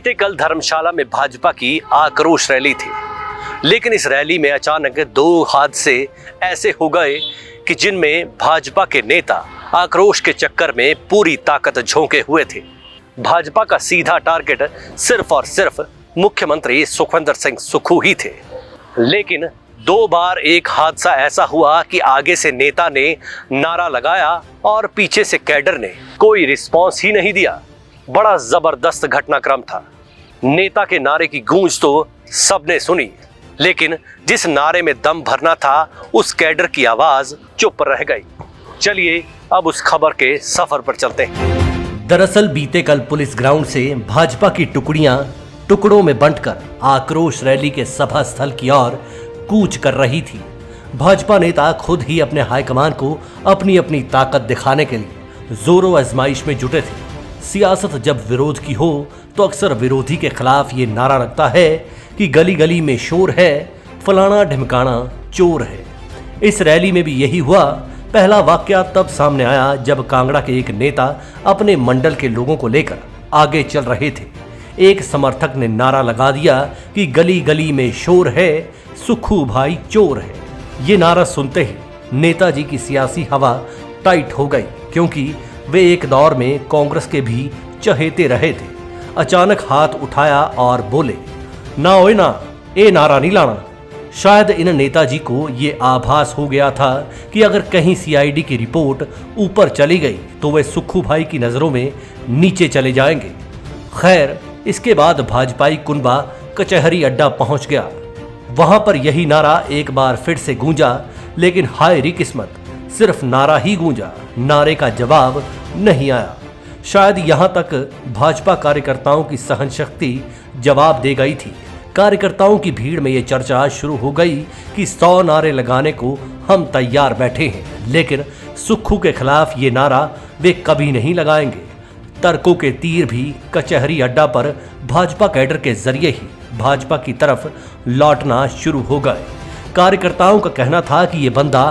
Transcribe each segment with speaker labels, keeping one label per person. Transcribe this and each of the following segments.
Speaker 1: बीते कल धर्मशाला में भाजपा की आक्रोश रैली थी, लेकिन इस रैली में अचानक दो हादसे ऐसे हो गए कि जिनमें भाजपा के नेता आक्रोश के चक्कर में पूरी ताकत झोंके हुए थे। भाजपा का सीधा टारगेट सिर्फ और सिर्फ मुख्यमंत्री सुखविंदर सिंह सुक्खू ही थे। लेकिन दो बार एक हादसा ऐसा हुआ कि आगे से नेता ने नारा लगाया और पीछे से कैडर ने कोई रिस्पॉन्स ही नहीं दिया। बड़ा जबरदस्त घटनाक्रम था। नेता के नारे की गूंज तो सबने सुनी, लेकिन जिस नारे में दम भरना था उस कैडर की आवाज चुप रह गई। चलिए अब उस खबर के सफर पर चलते हैं।
Speaker 2: दरअसल बीते कल पुलिस ग्राउंड से भाजपा की टुकड़ियां टुकड़ों में बंटकर आक्रोश रैली के सभा स्थल की ओर कूच कर रही थी। भाजपा नेता खुद ही अपने हाईकमान को अपनी अपनी ताकत दिखाने के लिए जोरों आजमाइश में जुटे थे। सियासत जब विरोध की हो तो अक्सर विरोधी के खिलाफ ये नारा लगता है कि गली गली में शोर है, फलाना ढिमकाना चोर है। इस रैली में भी यही हुआ। पहला वाकया तब सामने आया जब कांगड़ा के एक नेता अपने मंडल के लोगों को लेकर आगे चल रहे थे। एक समर्थक ने नारा लगा दिया कि गली गली में शोर है, सुक्खू भाई चोर है। ये नारा सुनते ही नेताजी की सियासी हवा टाइट हो गई, क्योंकि वे एक दौर में कांग्रेस के भी चहेते रहे थे। अचानक हाथ उठाया और बोले, ना ओए ना, ए नारा नहीं लाना। शायद इन नेताजी को ये आभास हो गया था कि अगर कहीं सीआईडी की रिपोर्ट ऊपर चली गई तो वे सुक्खू भाई की नजरों में नीचे चले जाएंगे। खैर, इसके बाद भाजपाई कुनबा कचहरी अड्डा पहुंच गया। वहां पर यही नारा एक बार फिर से गूंजा, लेकिन हाय री किस्मत, सिर्फ नारा ही गूंजा, नारे का जवाब नहीं आया। शायद यहां तक भाजपा कार्यकर्ताओं की सहन शक्ति जवाब दे गई थी। कार्यकर्ताओं की भीड़ में यह चर्चा शुरू हो गई कि 100 नारे लगाने को हम तैयार बैठे हैं, लेकिन सुक्खू के खिलाफ ये नारा वे कभी नहीं लगाएंगे। तर्कों के तीर भी कचहरी अड्डा पर भाजपा कैडर के जरिए ही भाजपा की तरफ लौटना शुरू हो गए। कार्यकर्ताओं का कहना था कि यह बंदा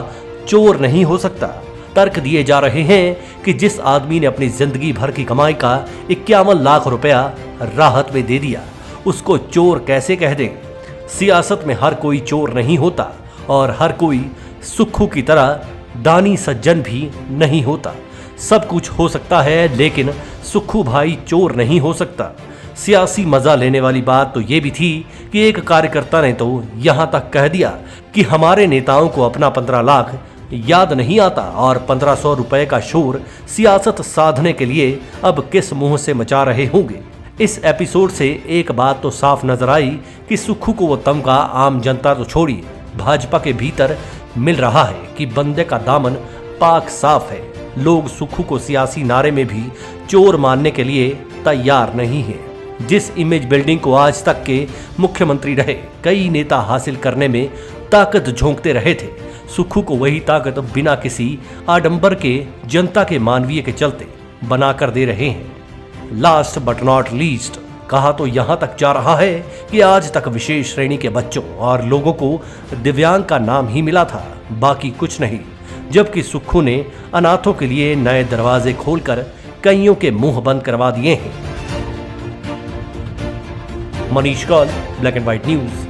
Speaker 2: चोर नहीं हो सकता। तर्क दिए जा रहे हैं कि जिस आदमी ने अपनी जिंदगी भर की कमाई का 51 लाख रुपया राहत में दे दिया, उसको चोर कैसे कह दें। सियासत में हर कोई चोर नहीं होता और हर कोई सुक्खू की तरह दानी सज्जन भी नहीं होता। सब कुछ हो सकता है, लेकिन सुक्खू भाई चोर नहीं हो सकता। सियासी मजा लेने वाली बात तो ये भी थी कि एक कार्यकर्ता ने तो यहां तक कह दिया कि हमारे नेताओं को अपना 15 लाख याद नहीं आता और 1500 रुपए का शोर सियासत साधने के लिए अब किस मुंह से मचा रहे होंगे। इस एपिसोड से एक बात तो साफ नजर आई कि सुक्खू को वो तमगा आम जनता तो छोड़िए, भाजपा के भीतर मिल रहा है कि बंदे का दामन पाक साफ है। लोग सुक्खू को सियासी नारे में भी चोर मानने के लिए तैयार नहीं है। जिस इमेज बिल्डिंग को आज तक के मुख्यमंत्री रहे कई नेता हासिल करने में ताकत झोंकते रहे थे, सुक्खू को वही ताकत बिना किसी आडंबर के जनता के मानवीय के चलते बना कर दे रहे हैं। लास्ट बट नॉट लीस्ट कहा तो यहां तक जा रहा है कि आज तक विशेष श्रेणी के बच्चों और लोगों को दिव्यांग का नाम ही मिला था, बाकी कुछ नहीं। जबकि सुक्खू ने अनाथों के लिए नए दरवाजे खोलकर कईयों के मुंह बंद करवा दिए हैं। Manish Kaul, black and white news.